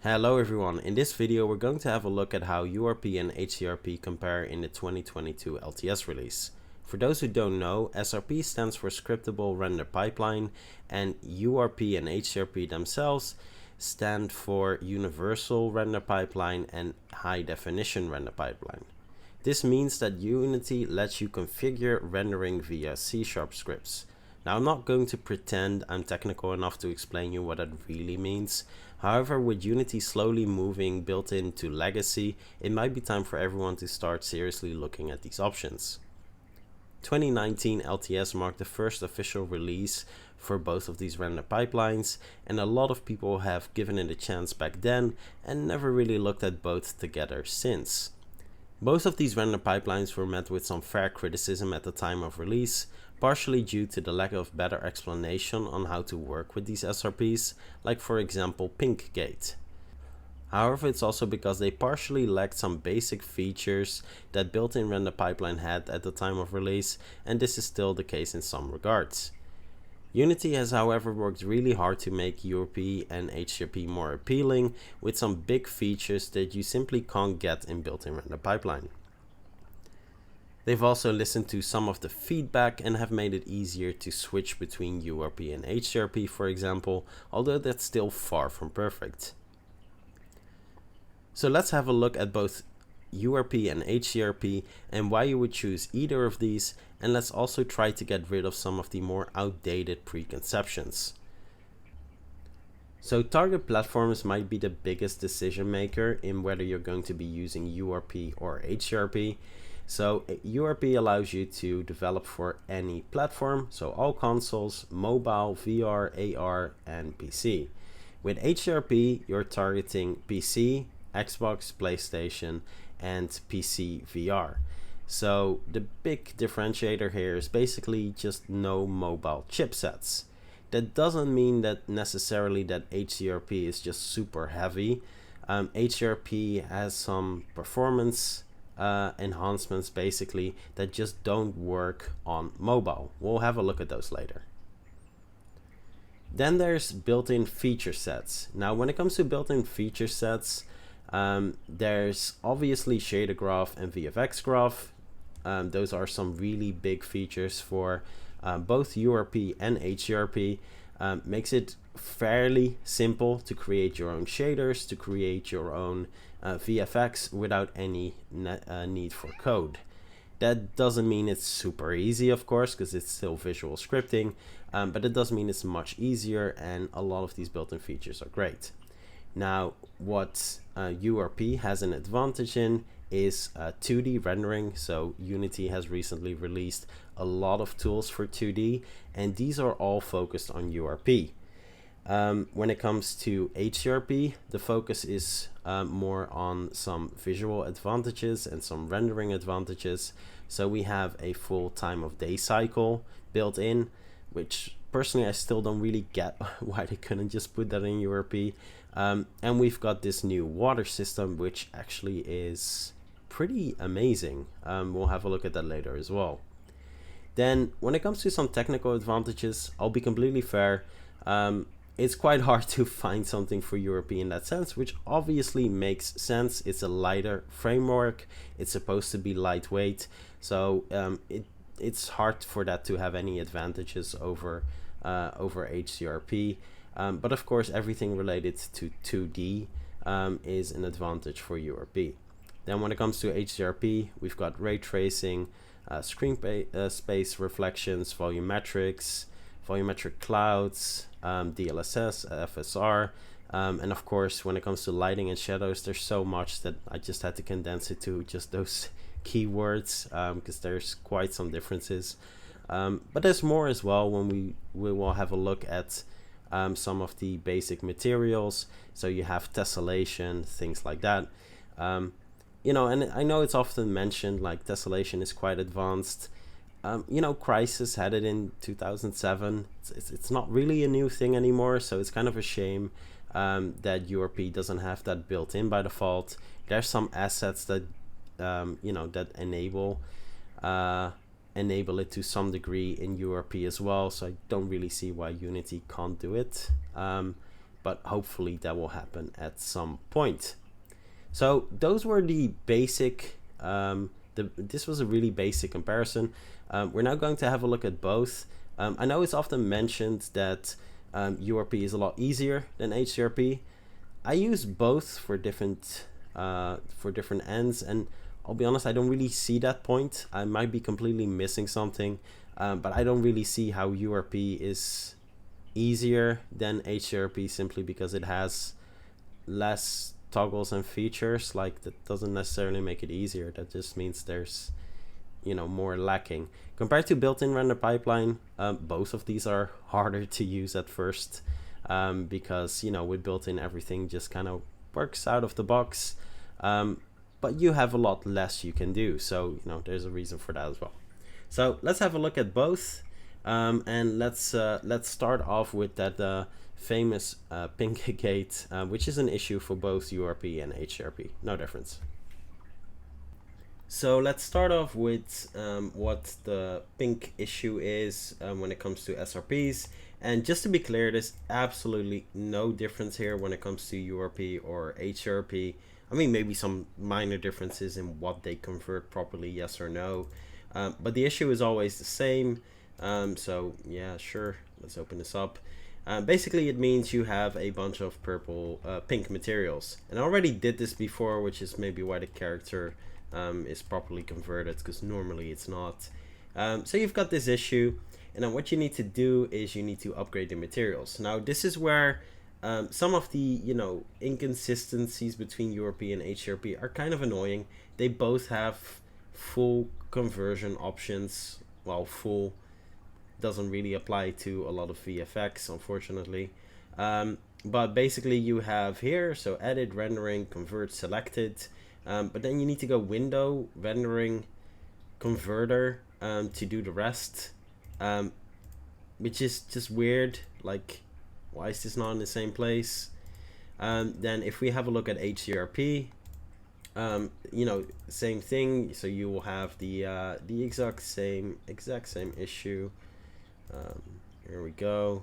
Hello everyone, in this video we're going to have a look at how URP and HDRP compare in the 2022 LTS release. For those who don't know, SRP stands for Scriptable Render Pipeline, and URP and HDRP themselves stand for Universal Render Pipeline and High Definition Render Pipeline. This means that Unity lets you configure rendering via C# scripts. Now, I'm not going to pretend I'm technical enough to explain you what that really means. However, with Unity slowly moving built into legacy, it might be time for everyone to start seriously looking at these options. 2019 LTS marked the first official release for both of these render pipelines, and a lot of people have given it a chance back then and never really looked at both together since. Both of these render pipelines were met with some fair criticism at the time of release, partially due to the lack of better explanation on how to work with these SRPs, like for example Pinkgate. However, it's also because they partially lacked some basic features that built-in render pipeline had at the time of release, and this is still the case in some regards. Unity has however worked really hard to make URP and HDRP more appealing, with some big features that you simply can't get in built-in render pipeline. They've also listened to some of the feedback and have made it easier to switch between URP and HDRP, for example, although that's still far from perfect. So let's have a look at both URP and HDRP and why you would choose either of these, and let's also try to get rid of some of the more outdated preconceptions. So target platforms might be the biggest decision maker in whether you're going to be using URP or HDRP. So URP allows you to develop for any platform, so all consoles, mobile, VR, AR, and PC. With HDRP, you're targeting PC, Xbox, PlayStation, and PC VR. So the big differentiator here is basically just no mobile chipsets. That doesn't mean that necessarily that HDRP is just super heavy. HDRP has some performance enhancements basically that just don't work on mobile. We'll have a look at those later. Then there's built-in feature sets. Now when it comes to built-in feature sets, there's obviously shader graph and VFX graph. Those are some really big features for both URP and HDRP. Makes it fairly simple to create your own shaders, to create your own VFX without any need for code. That doesn't mean it's super easy, of course, because it's still visual scripting, but it does mean it's much easier, and a lot of these built-in features are great. Now, what URP has an advantage in is 2D rendering. So Unity has recently released a lot of tools for 2D, and these are all focused on URP. When it comes to HDRP, the focus is more on some visual advantages and some rendering advantages. So we have a full time of day cycle built in, which personally I still don't really get why they couldn't just put that in URP. And we've got this new water system, which actually is pretty amazing. We'll have a look at that later as well. Then when it comes to some technical advantages, I'll be completely fair. It's quite hard to find something for URP in that sense, which obviously makes sense. It's a lighter framework. It's supposed to be lightweight. So it's hard for that to have any advantages over HDRP. But of course, everything related to 2D is an advantage for URP. Then when it comes to HDRP, we've got ray tracing, screen space reflections, volumetrics, volumetric clouds, DLSS, FSR, and of course, when it comes to lighting and shadows, there's so much that I just had to condense it to just those keywords, because there's quite some differences. But there's more as well when we will have a look at some of the basic materials. So you have tessellation, things like that. You know, and I know it's often mentioned like tessellation is quite advanced. You know, Crysis had it in 2007. It's not really a new thing anymore, so it's kind of a shame that URP doesn't have that built in by default. There's some assets that you know, that enable it to some degree in URP as well, so I don't really see why Unity can't do it. but hopefully that will happen at some point. So those were the basic, this was a really basic comparison. We're now going to have a look at both. I know it's often mentioned that URP is a lot easier than HDRP. I use both for different ends, and I'll be honest, I don't really see that point. I might be completely missing something, but I don't really see how URP is easier than HDRP simply because it has less toggles and features. Like, that doesn't necessarily make it easier. That just means there's, you know, more lacking compared to built-in render pipeline. Both of these are harder to use at first, because, you know, with built-in, everything just kind of works out of the box, but you have a lot less you can do. So, you know, there's a reason for that as well. So let's have a look at both, and let's start off with that famous pink gate, which is an issue for both URP and HDRP. No difference. So let's start off with what the pink issue is when it comes to SRPs. And just to be clear, there's absolutely no difference here when it comes to URP or HDRP. I mean, maybe some minor differences in what they convert properly, yes or no. But the issue is always the same. So yeah, sure, let's open this up. Basically, it means you have a bunch of pink materials. And I already did this before, which is maybe why the character is properly converted, because normally it's not. So you've got this issue, and then what you need to do is you need to upgrade the materials. Now, this is where some of the, you know, inconsistencies between URP and HDRP are kind of annoying. They both have full conversion options. Well, full doesn't really apply to a lot of VFX, unfortunately. But basically you have here, so edit, rendering, convert, selected. But then you need to go window, rendering, converter to do the rest, which is just weird. Like, why is this not in the same place? Then if we have a look at HDRP, you know, same thing. So you will have the exact same issue. Here we go.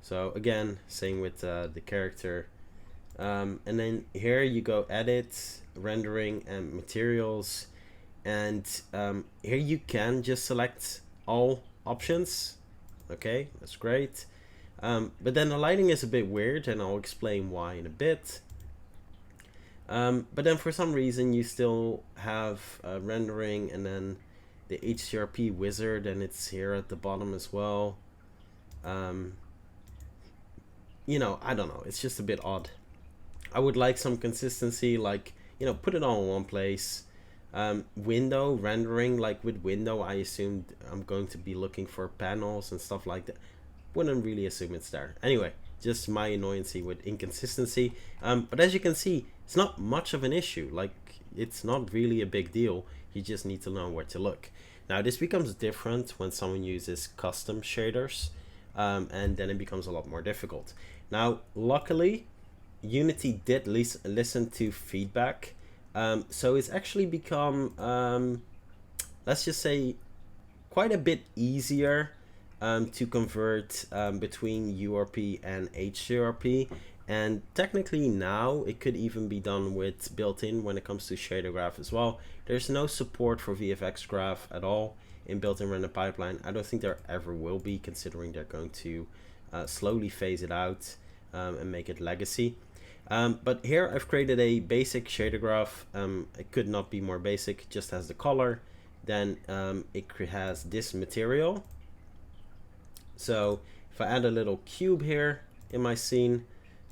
So again, same with the character. And then here you go edit, rendering, and materials. And here you can just select all options. Okay, that's great. But then the lighting is a bit weird, and I'll explain why in a bit. But then for some reason you still have rendering and then the HDRP wizard, and it's here at the bottom as well. You know, I don't know, it's just a bit odd. I would like some consistency, like, you know, put it all in one place. Window rendering, like with window, I assumed I'm going to be looking for panels and stuff like that. Wouldn't really assume it's there. Anyway, just my annoyancy with inconsistency. But as you can see, it's not much of an issue. Like, it's not really a big deal. You just need to know where to look. Now, this becomes different when someone uses custom shaders, and then it becomes a lot more difficult. Now, luckily, Unity did listen to feedback. So it's actually become, let's just say, quite a bit easier to convert between URP and HDRP. And technically now it could even be done with built-in when it comes to shader graph as well. There's no support for VFX graph at all in built-in render pipeline. I don't think there ever will be, considering they're going to slowly phase it out and make it legacy. But here I've created a basic shader graph. It could not be more basic, just has the color. Then it has this material. So if I add a little cube here in my scene,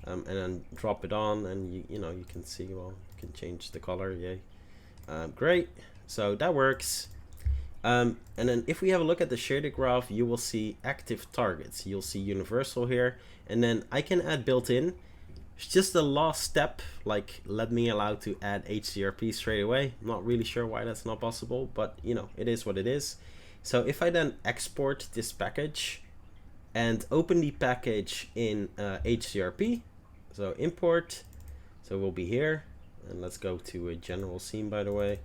and then drop it on, and you know, you can see, well, you can change the color, yay. Great, so that works. And then if we have a look at the shader graph, you will see active targets. You'll see universal here, and then I can add built-in. It's just the last step, like, let me allow to add HDRP straight away. I'm not really sure why that's not possible, but you know, it is what it is. So if I then export this package and open the package in HDRP, so import, so we'll be here, and let's go to a general scene, by the way.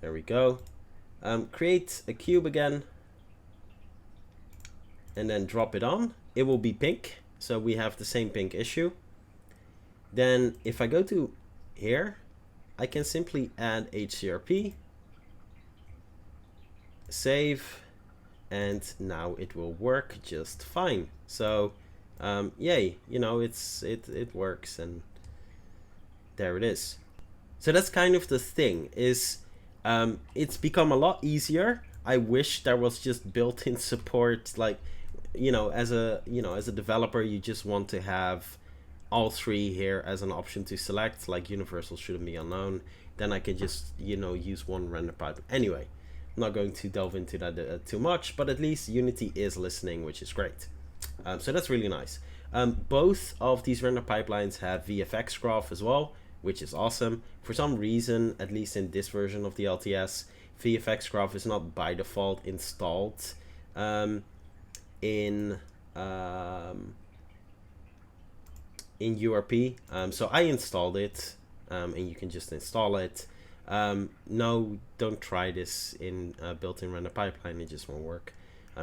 There we go. Create a cube again, and then drop it on. It will be pink So we have the same pink issue. Then if I go to here, I can simply add HDRP, save, and now it will work just fine. So yay, you know, it works, and there it is. So that's kind of the thing, is it's become a lot easier. I wish there was just built-in support, like, you know, as a developer, you just want to have all three here as an option to select, like universal shouldn't be unknown. Then I can just, you know, use one render pipe. Anyway, I'm not going to delve into that too much, but at least Unity is listening, which is great. So that's really nice. Both of these render pipelines have VFX graph as well, which is awesome. For some reason, at least in this version of the LTS, VFX graph is not by default installed in URP. So I installed it, and you can just install it. No, don't try this in built-in render pipeline, it just won't work.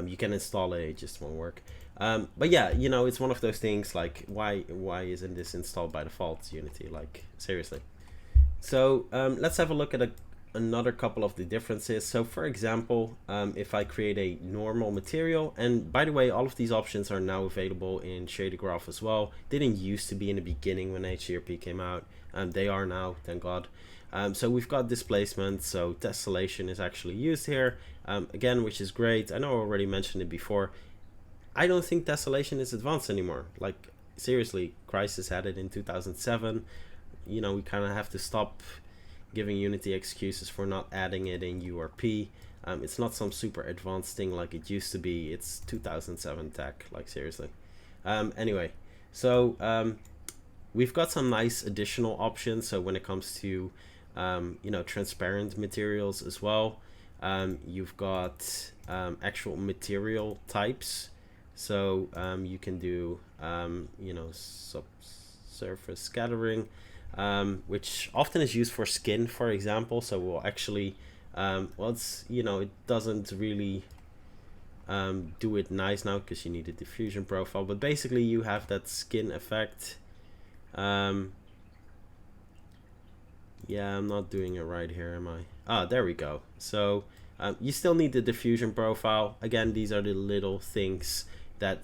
You can install it, it just won't work. But yeah, you know, it's one of those things like, why isn't this installed by default, Unity? Like, seriously. So let's have a look at another couple of the differences. So for example, if I create a normal material, and by the way, all of these options are now available in shader graph as well. They didn't used to be in the beginning when HDRP came out, and they are now, thank God. So we've got displacement, so tessellation is actually used here, again, which is great. I know I already mentioned it before. I don't think tessellation is advanced anymore. Like, seriously, Crysis had it in 2007. You know, we kind of have to stop giving Unity excuses for not adding it in URP. It's not some super advanced thing like it used to be. It's 2007 tech, like, seriously. Anyway, so we've got some nice additional options. So when it comes to you know, transparent materials as well, you've got actual material types. So you can do you know, subsurface scattering, which often is used for skin, for example. So we'll actually well, it's, you know, it doesn't really do it nice now because you need a diffusion profile, but basically you have that skin effect. Yeah, I'm not doing it right here, am I? Ah, there we go. So you still need the diffusion profile. Again, these are the little things that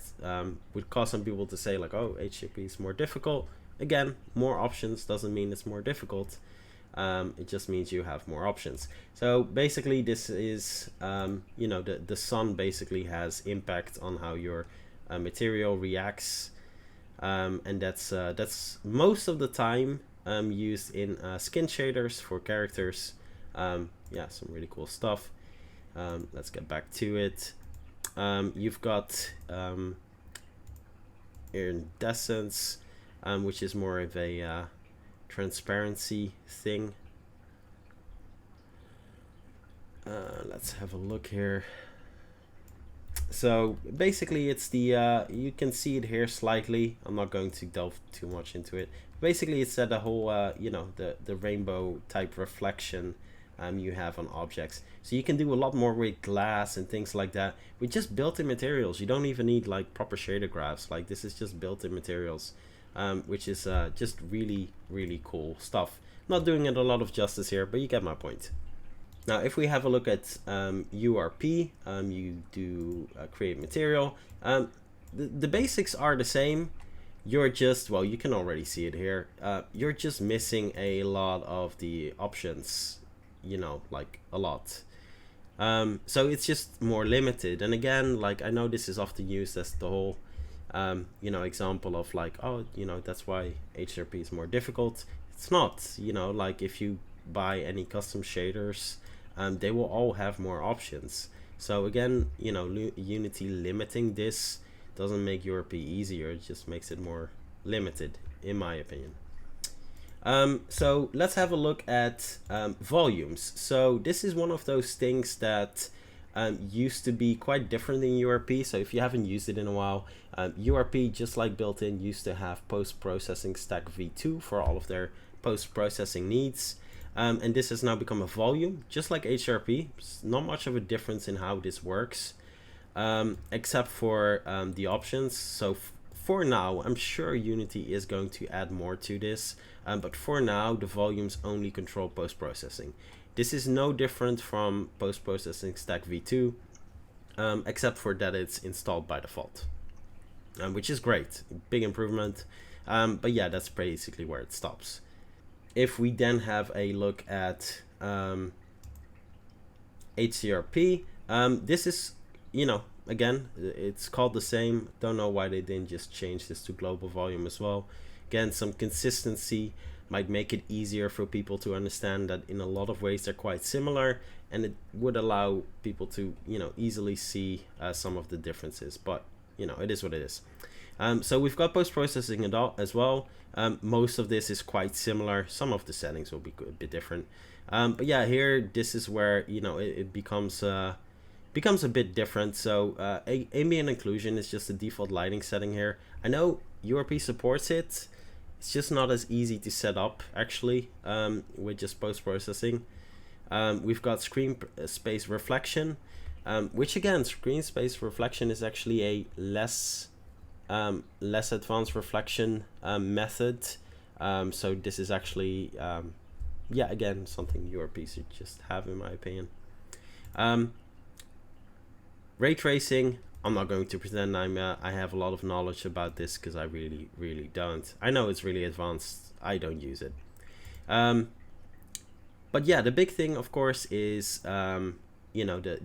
would cause some people to say like, oh, HDRP is more difficult. Again, more options doesn't mean it's more difficult. It just means you have more options. So basically this is, you know, the sun basically has impact on how your material reacts. And that's most of the time used in skin shaders for characters. Yeah, some really cool stuff. Let's get back to it. You've got iridescence, which is more of a transparency thing. Let's have a look here. So basically it's the you can see it here slightly. I'm not going to delve too much into it. Basically it's the whole you know, the rainbow type reflection you have on objects. So you can do a lot more with glass and things like that with just built-in materials. You don't even need like proper shader graphs. Like, this is just built-in materials, which is just really cool stuff. Not doing it a lot of justice here, but you get my point. Now if we have a look at URP, you do create material. The basics are the same. You're just, well, you can already see it here, you're just missing a lot of the options, you know, like a lot. So it's just more limited. And again, like, I know this is often used as the whole you know, example of like, oh, you know, that's why HDRP is more difficult. It's not, you know, like if you buy any custom shaders, they will all have more options. So again, you know, Unity limiting this doesn't make URP easier, it just makes it more limited, in my opinion. So let's have a look at volumes. So this is one of those things that used to be quite different in URP. So if you haven't used it in a while, URP, just like built-in, used to have post-processing stack v2 for all of their post-processing needs. And this has now become a volume, just like HDRP. It's not much of a difference in how this works, except for the options. So for now, I'm sure Unity is going to add more to this, but for now, the volumes only control post-processing. This is no different from post-processing stack v2, except for that it's installed by default, which is great, big improvement. But yeah, that's basically where it stops. If we then have a look at HDRP, this is, again, it's called the same. Don't know why they didn't just change this to global volume as well. Again, some consistency might make it easier for people to understand that in a lot of ways they're quite similar, and it would allow people to, easily see some of the differences. But, it is what it is. So we've got post-processing as well. Most of this is quite similar. Some of the settings will be a bit different. But yeah, here, this is where, it becomes a bit different. So ambient occlusion is just the default lighting setting here. I know URP supports it. It's just not as easy to set up, actually, with just post-processing. We've got screen space reflection, which again, screen space reflection is actually a less advanced reflection method. So this is actually, yeah, again, something URP should just have, in my opinion. Ray tracing, I'm not going to pretend I have a lot of knowledge about this, because I really don't. I know it's really advanced. I don't use it. But yeah, the big thing, of course, is the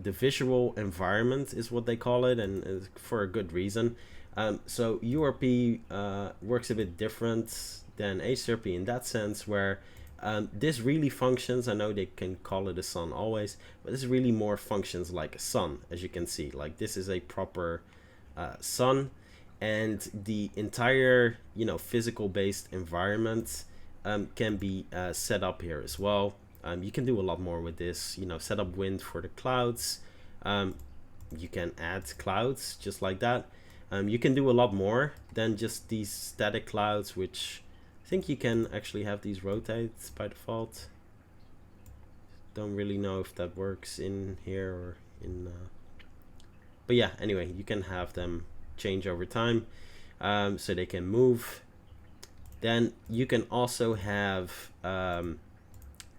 visual environment is what they call it, and for a good reason. So URP works a bit different than HDRP in that sense, where this really functions. I know they can call it a sun always, but this really more functions like a sun, as you can see. Like, this is a proper sun, and the entire physical based environment can be set up here as well. You can do a lot more with this. Set up wind for the clouds. You can add clouds just like that. You can do a lot more than just these static clouds, which I think you can actually have these rotate by default. Don't really know if that works in here or in... But yeah, anyway, you can have them change over time, so they can move. Then you can also have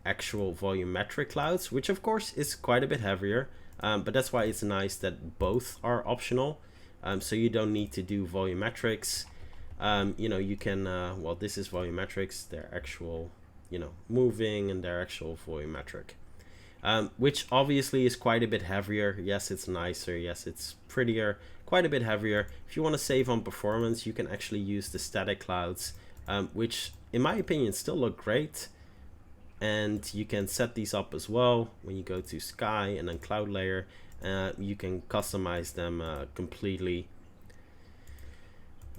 actual volumetric clouds, which of course is quite a bit heavier, but that's why it's nice that both are optional. So you don't need to do volumetrics. You can, well, this is volumetrics, they're actual, moving, and they're actual volumetric, which obviously is quite a bit heavier. Yes, it's nicer. Yes, it's prettier, quite a bit heavier. If you want to save on performance, you can actually use the static clouds, which in my opinion still look great. And you can set these up as well when you go to sky and then cloud layer. You can customize them completely.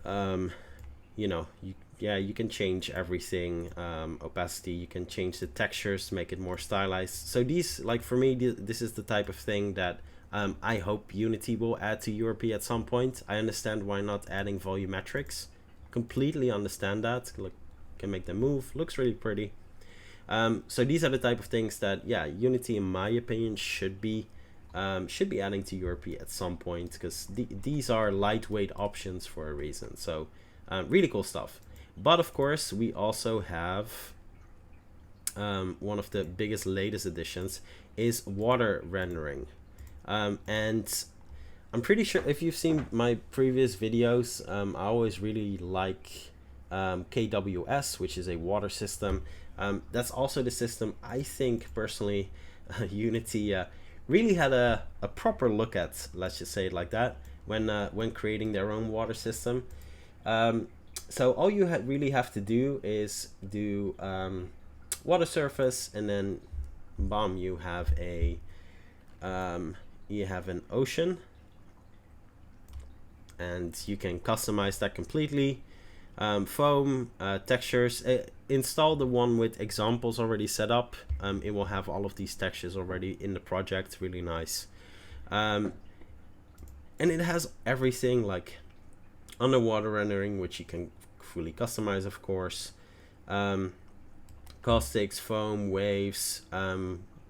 You can change everything. Opacity, you can change the textures, make it more stylized. So these, like, for me, this is the type of thing that I hope Unity will add to URP at some point. I understand why not adding volumetrics. Completely understand that. Look, can make them move. Looks really pretty. So these are the type of things that, yeah, Unity, in my opinion, should be adding to URP at some point, because these are lightweight options for a reason. So really cool stuff. But of course, we also have one of the biggest, latest additions is water rendering. And I'm pretty sure if you've seen my previous videos, I always really like KWS, which is a water system. That's also the system I think personally Unity really had a proper look at, let's just say it like that, when creating their own water system. So all you really have to do is do water surface, and then bam, you have an ocean, and you can customize that completely. Foam, textures, install the one with examples already set up. It will have all of these textures already in the project. Really nice. And it has everything like underwater rendering, which you can fully customize, of course. Caustics, foam, waves,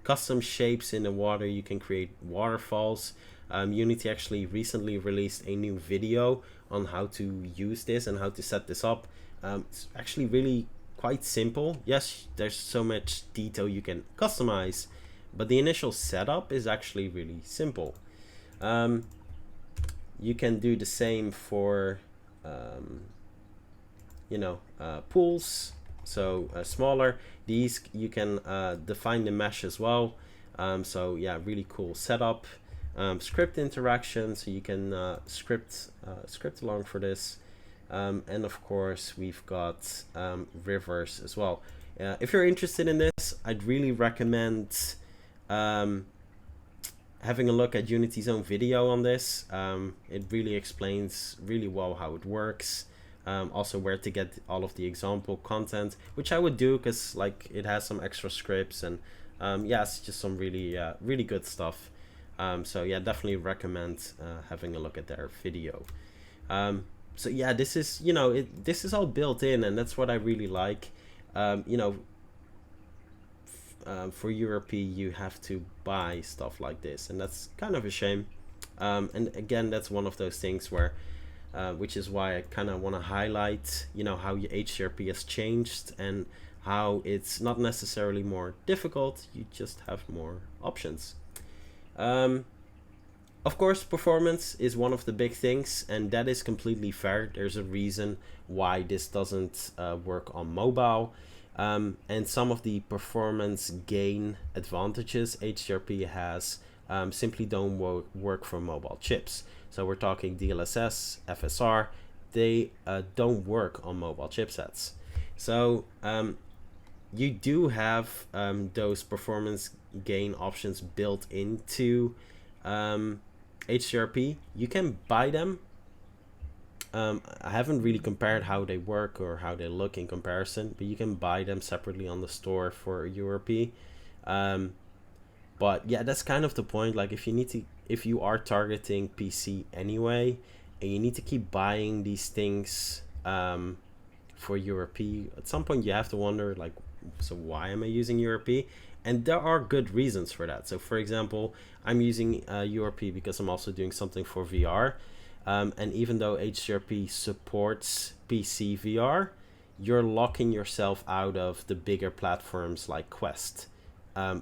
custom shapes in the water. You can create waterfalls. Unity actually recently released a new video on how to use this and how to set this up. It's actually really quite simple. Yes, there's so much detail you can customize, but the initial setup is actually really simple. You can do the same for pools, so smaller. These you can define the mesh as well. So yeah, really cool setup. Script interaction, so you can script along for this. And of course we've got rivers as well. If you're interested in this, I'd really recommend having a look at Unity's own video on this. It really explains really well how it works. Also where to get all of the example content, which I would do because like it has some extra scripts and yeah, it's just some really good stuff. So yeah, definitely recommend having a look at their video. So yeah, this is, this is all built in, and that's what I really like. For URP you have to buy stuff like this, and that's kind of a shame. And again, that's one of those things where which is why I kind of want to highlight how your HDRP has changed and how it's not necessarily more difficult, you just have more options. Of course, performance is one of the big things, and that is completely fair. There's a reason why this doesn't work on mobile. And some of the performance gain advantages HDRP has simply don't work for mobile chips. So we're talking DLSS, FSR, they don't work on mobile chipsets. So you do have those performance gain options built into HDRP. You can buy them. I haven't really compared how they work or how they look in comparison, but you can buy them separately on the store for URP. But yeah, that's kind of the point. Like if you are targeting PC anyway, and you need to keep buying these things for URP, at some point you have to wonder, like, so why am I using URP? And there are good reasons for that. So for example, I'm using URP because I'm also doing something for VR. And even though HDRP supports PC VR, you're locking yourself out of the bigger platforms like Quest,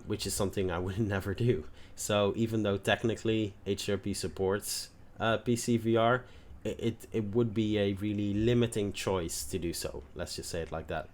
which is something I would never do. So even though technically HDRP supports PC VR, it would be a really limiting choice to do so. Let's just say it like that.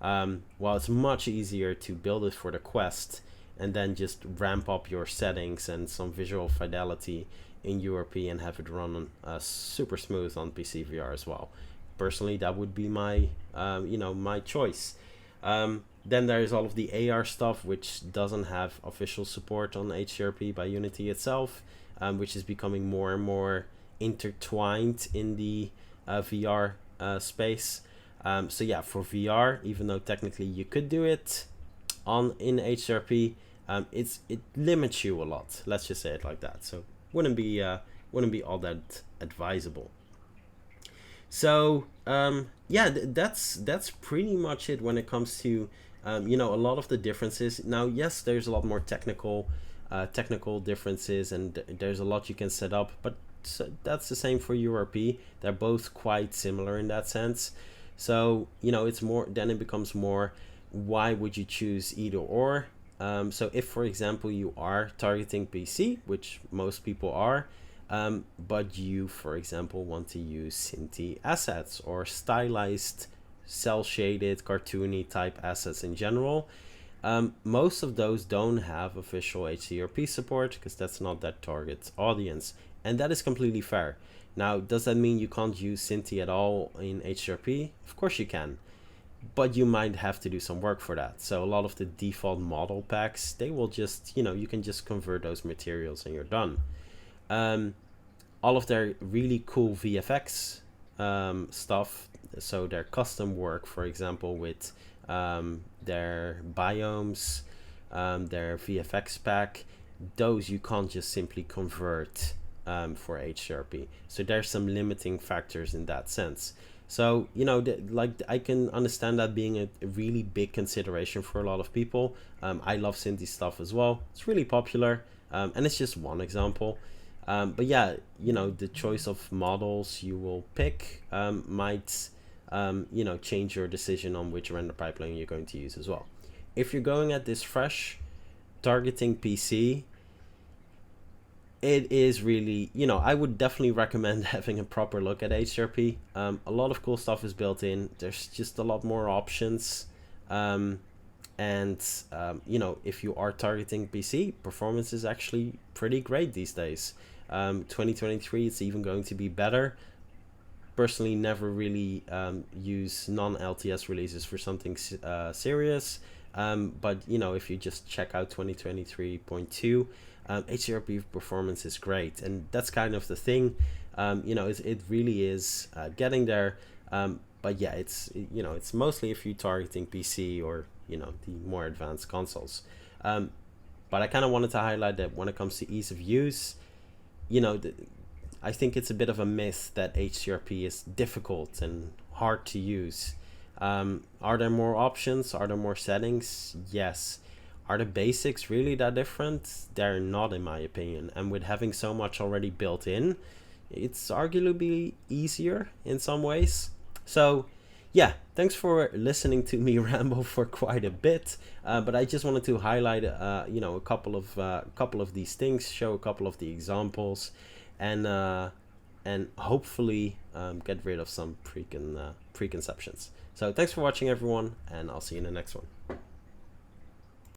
While it's much easier to build it for the Quest and then just ramp up your settings and some visual fidelity in URP and have it run super smooth on PC VR as well. Personally, that would be my my choice. Then there's all of the AR stuff, which doesn't have official support on HDRP by Unity itself, which is becoming more and more intertwined in the VR space. So yeah, for VR, even though technically you could do it in HDRP, it limits you a lot. Let's just say it like that. So wouldn't be all that advisable. So yeah, that's pretty much it when it comes to a lot of the differences. Now, yes, there's a lot more technical differences, and there's a lot you can set up, but that's the same for URP. They're both quite similar in that sense. So it's more, then it becomes more, why would you choose either or? So if, for example, you are targeting PC, which most people are, but you, for example, want to use Cinti assets or stylized, cel-shaded, cartoony type assets in general, most of those don't have official HDRP support because that's not that target audience, and that is completely fair. Now, does that mean you can't use Cinti at all in HDRP? Of course you can, but you might have to do some work for that. So a lot of the default model packs, they will just, you can just convert those materials and you're done. All of their really cool VFX stuff, so their custom work, for example, with their biomes, their VFX pack, those you can't just simply convert for HDRP. So there's some limiting factors in that sense. So, I can understand that being a really big consideration for a lot of people. I love Cinti stuff as well. It's really popular, and it's just one example. But yeah, you know, the choice of models you will pick might you know, change your decision on which render pipeline you're going to use as well. If you're going at this fresh, targeting PC, it is really, you know, I would definitely recommend having a proper look at HDRP. A lot of cool stuff is built in. There's just a lot more options. You know, if you are targeting PC, performance is actually pretty great these days. 2023, it's even going to be better. Personally, never really use non-LTS releases for something serious. But you know, if you just check out 2023.2, HDRP performance is great, and that's kind of the thing. You know, it really is getting there. But yeah, you know, it's mostly if you're targeting PC or, you know, the more advanced consoles. But I kind of wanted to highlight that when it comes to ease of use, you know, I think it's a bit of a myth that HDRP is difficult and hard to use. Are there more options? Are there more settings? Yes. Are the basics really that different? They're not, in my opinion. And with having so much already built in, it's arguably easier in some ways. So yeah, thanks for listening to me ramble for quite a bit. But I just wanted to highlight, you know, a couple of these things, show a couple of the examples, and hopefully get rid of some preconceptions. So thanks for watching, everyone, and I'll see you in the next one.